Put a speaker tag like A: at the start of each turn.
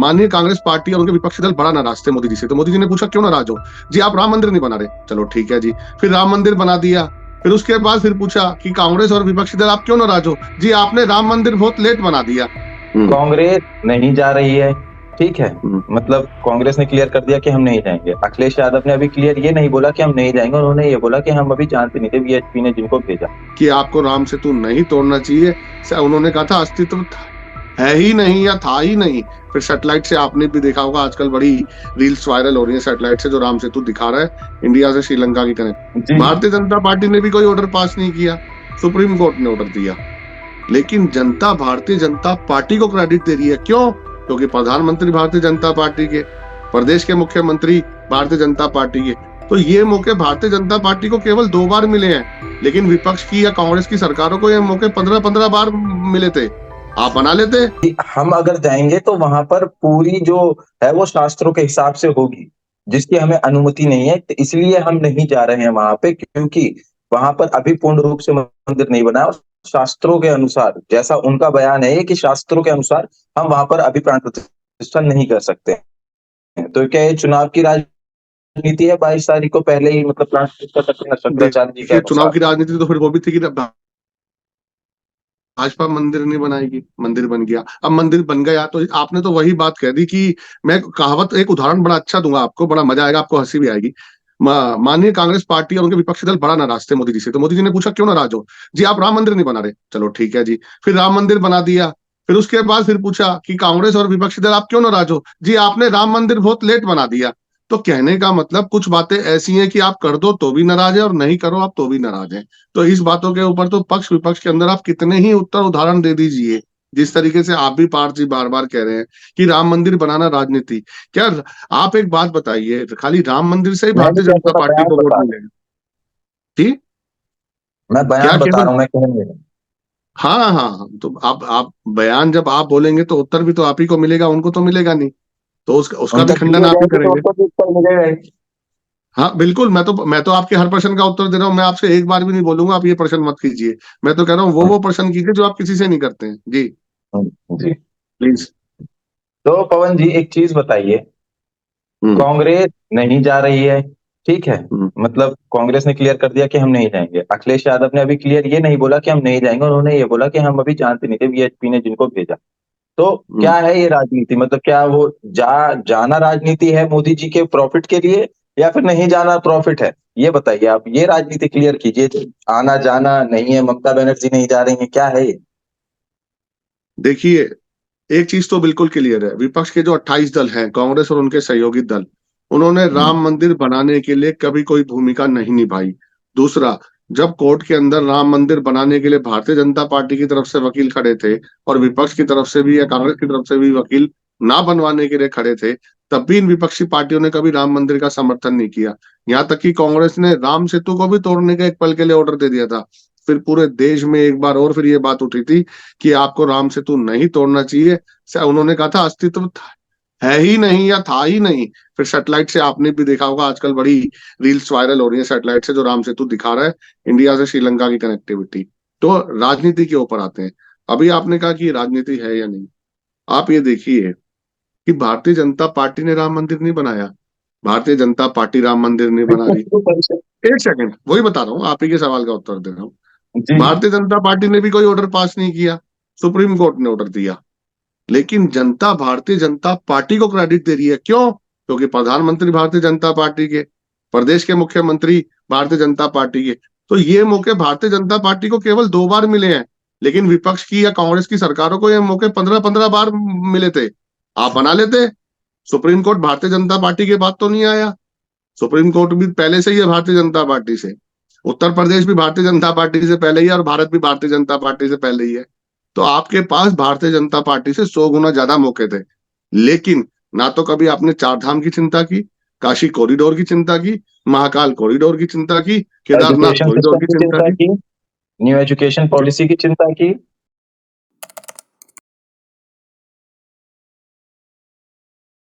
A: माननीय कांग्रेस पार्टी और उनके विपक्षी दल बड़ा नाराज थे मोदी जी से। तो मोदी जी ने पूछा क्यों नाराज हो? जी आप राम मंदिर नहीं बना रहे। चलो ठीक है जी। फिर राम मंदिर बना दिया। फिर उसके बाद फिर पूछा कि कांग्रेस और विपक्षी दल आप क्यों नाराज हो? जी आपने राम मंदिर बहुत लेट बना दिया।
B: कांग्रेस नहीं जा रही है, ठीक है।
A: हम्म।
B: मतलब कांग्रेस ने क्लियर कर दिया कि हम नहीं जाएंगे। अखिलेश यादव ने अभी क्लियर ये नहीं बोला कि हम नहीं जाएंगे, उन्होंने ये बोला कि हम अभी जानते नहीं थे, वीएचपी ने जिनको भेजा।
A: कि आपको राम सेतु नहीं तोड़ना चाहिए। उन्होंने कहा था अस्तित्व है ही नहीं या था ही नहीं। फिर सैटेलाइट से आपने भी देखा होगा, आजकल बड़ी रील्स वायरल हो रही है सैटेलाइट से जो राम सेतु दिखा रहा है इंडिया से श्रीलंका की कनेक्ट।
B: जी
A: भारतीय जनता पार्टी ने भी कोई ऑर्डर पास नहीं किया, सुप्रीम कोर्ट ने ऑर्डर दिया। लेकिन जनता भारतीय जनता पार्टी को क्रेडिट दे रही है। क्यों? क्योंकि प्रधानमंत्री भारतीय जनता पार्टी के, प्रदेश के मुख्यमंत्री भारतीय जनता पार्टी के। तो ये मौके भारतीय जनता पार्टी को केवल 2 बार मिले हैं, लेकिन विपक्ष की या कांग्रेस की सरकारों को ये मौके 15-15 बार मिले थे। आप बना लेते।
B: हम अगर जाएंगे तो वहां पर पूरी जो है वो शास्त्रों के हिसाब से होगी, जिसकी हमें अनुमति नहीं है। तो इसलिए हम नहीं जा रहे हैं वहां पे, क्योंकि वहां पर अभी पूर्ण रूप से मंदिर नहीं बना है। शास्त्रों के अनुसार, जैसा उनका बयान है कि शास्त्रों के अनुसार हम वहां पर अभी प्राण प्रतिष्ठा नहीं कर सकते हैं। तो क्या ये चुनाव की राजनीति है? 22 तारीख को पहले ही मतलब प्राण प्रतिष्ठा करना शंकराचार्य जी के
A: देखिए चुनाव
B: अनुसार।
A: की राजनीति तो फिर वो भी थी कि भाजपा मंदिर नहीं बनाएगी, मंदिर बन गया। अब मंदिर बन गया तो आपने तो वही बात कह दी कि मैं कहावत, एक उदाहरण बड़ा अच्छा दूंगा आपको, बड़ा मजा आएगा, आपको हंसी भी आएगी। माननीय कांग्रेस पार्टी और उनके विपक्षी दल बड़ा नाराज थे मोदी जी से। तो मोदी जी ने पूछा क्यों नाराज हो? जी आप राम मंदिर नहीं बना रहे। चलो ठीक है जी। फिर राम मंदिर बना दिया। फिर उसके बाद फिर पूछा कि कांग्रेस और विपक्षी दल आप क्यों नाराज हो? जी आपने राम मंदिर बहुत लेट बना दिया। तो कहने का मतलब कुछ बातें ऐसी हैं कि आप कर दो तो भी नाराज है और नहीं करो आप तो भी नाराज है। तो इस बातों के ऊपर तो पक्ष विपक्ष के अंदर आप कितने ही उत्तर उदाहरण दे दीजिए। जिस तरीके से आप भी पार्थ जी बार बार कह रहे हैं कि राम मंदिर बनाना राजनीति, क्या आप एक बात बताइए, खाली राम मंदिर से ही
B: मैं नहीं
A: भारतीय
B: कह
A: जनता
B: रहा,
A: पार्टी
B: बयान
A: को वोट
B: बता रहा हूँ।
A: मिलेगा? ठीक।
B: मैं
A: क्या
B: बयान बता
A: केवल,
B: रहा हूँ, मैं कहने।
A: हाँ हाँ हाँ, तो आप बयान जब आप बोलेंगे तो उत्तर भी तो आप ही को मिलेगा, उनको तो मिलेगा नहीं। तो उसका भी
B: उनका
A: खंडन
B: वीडियो
A: आप ही
B: जाएगी तो
A: करेंगे।
B: उनको भी उत्तर मिलेगा ही।
A: हाँ बिल्कुल, मैं तो आपके हर प्रश्न का उत्तर दे रहा हूँ। मैं आपसे एक बार भी नहीं बोलूंगा आप ये प्रश्न मत कीजिए। मैं तो कह रहा हूँ वो प्रश्न कीजिए जो आप किसी से नहीं करते हैं जी।
B: जी।
A: प्लीज।
B: तो पवन जी एक चीज बताइए,
A: हम्म।
B: कांग्रेस नहीं जा रही है, ठीक है।
A: हम्म।
B: मतलब कांग्रेस ने क्लियर कर दिया कि हम नहीं जाएंगे। अखिलेश यादव ने अभी क्लियर ये नहीं बोला कि हम नहीं जाएंगे, उन्होंने ये बोला कि हम अभी जानते नहीं थे, वीएचपी ने जिनको भेजा। तो
A: हम्म।
B: क्या है ये राजनीति? मतलब क्या वो जाना राजनीति है मोदी जी के प्रॉफिट के लिए, या फिर नहीं जाना प्रॉफिट है? ये बताइए, आप ये राजनीति क्लियर कीजिए। आना जाना नहीं है, ममता बनर्जी नहीं जा रही है, क्या है ये?
A: देखिए एक चीज तो बिल्कुल क्लियर है, विपक्ष के जो 28 दल हैं, कांग्रेस और उनके सहयोगी दल, उन्होंने
B: हम्म,
A: राम मंदिर बनाने के लिए कभी कोई भूमिका नहीं निभाई। दूसरा, जब कोर्ट के अंदर राम मंदिर बनाने के लिए भारतीय जनता पार्टी की तरफ से वकील खड़े थे और विपक्ष की तरफ से भी या कांग्रेस की तरफ से भी वकील ना बनवाने के लिए खड़े थे, तब भी इन विपक्षी पार्टियों ने कभी राम मंदिर का समर्थन नहीं किया। यहाँ तक कि कांग्रेस ने राम सेतु को भी तोड़ने का एक पल के लिए ऑर्डर दे दिया था। फिर पूरे देश में एक बार और फिर ये बात उठी थी कि आपको राम सेतु नहीं तोड़ना चाहिए। उन्होंने कहा था अस्तित्व है ही नहीं या था ही नहीं। फिर सैटेलाइट से आपने भी देखा होगा, आजकल बड़ी रील्स वायरल हो रही है सैटेलाइट से जो राम सेतु दिखा रहा है इंडिया से श्रीलंका की कनेक्टिविटी। तो राजनीति के ऊपर आते हैं। अभी आपने कहा कि राजनीति है या नहीं। आप ये देखिए कि भारतीय जनता पार्टी ने राम मंदिर नहीं बनाया, भारतीय जनता पार्टी राम मंदिर नहीं बना रही। एक सेकंड, वही बता रहा हूँ, आप ही के सवाल का उत्तर दे रहा हूँ।
B: जी
A: भारतीय जनता पार्टी ने भी कोई ऑर्डर पास नहीं किया, सुप्रीम कोर्ट ने ऑर्डर दिया। लेकिन जनता भारतीय जनता पार्टी को क्रेडिट दे रही है। क्यों? क्योंकि प्रधानमंत्री भारतीय जनता पार्टी के, प्रदेश के मुख्यमंत्री भारतीय जनता पार्टी के। तो ये मौके भारतीय जनता पार्टी को केवल 2 बार मिले हैं, लेकिन विपक्ष की या कांग्रेस की सरकारों को ये मौके 15-15 बार मिले थे। आप बना लेते। Supreme court Bharatiya Janata party के बाद तो नहीं आया। सुप्रीम कोर्ट भी पहले से ही है भारतीय जनता पार्टी से, उत्तर प्रदेश भी भारतीय जनता पार्टी से पहले ही है और भारत भी भारतीय जनता पार्टी से पहले ही है। तो आपके पास भारतीय जनता पार्टी से 100 गुना ज्यादा मौके थे। लेकिन ना तो कभी आपने चार धाम की चिंता की, काशी कॉरिडोर की चिंता की, महाकाल कॉरिडोर की चिंता की, केदारनाथ
B: एजुकेशन
A: कॉरिडोर
B: सिस्टम
A: की
B: की
A: चिंता
B: चिंता
A: की।
B: की, न्यू एजुकेशन पॉलिसी की चिंता की।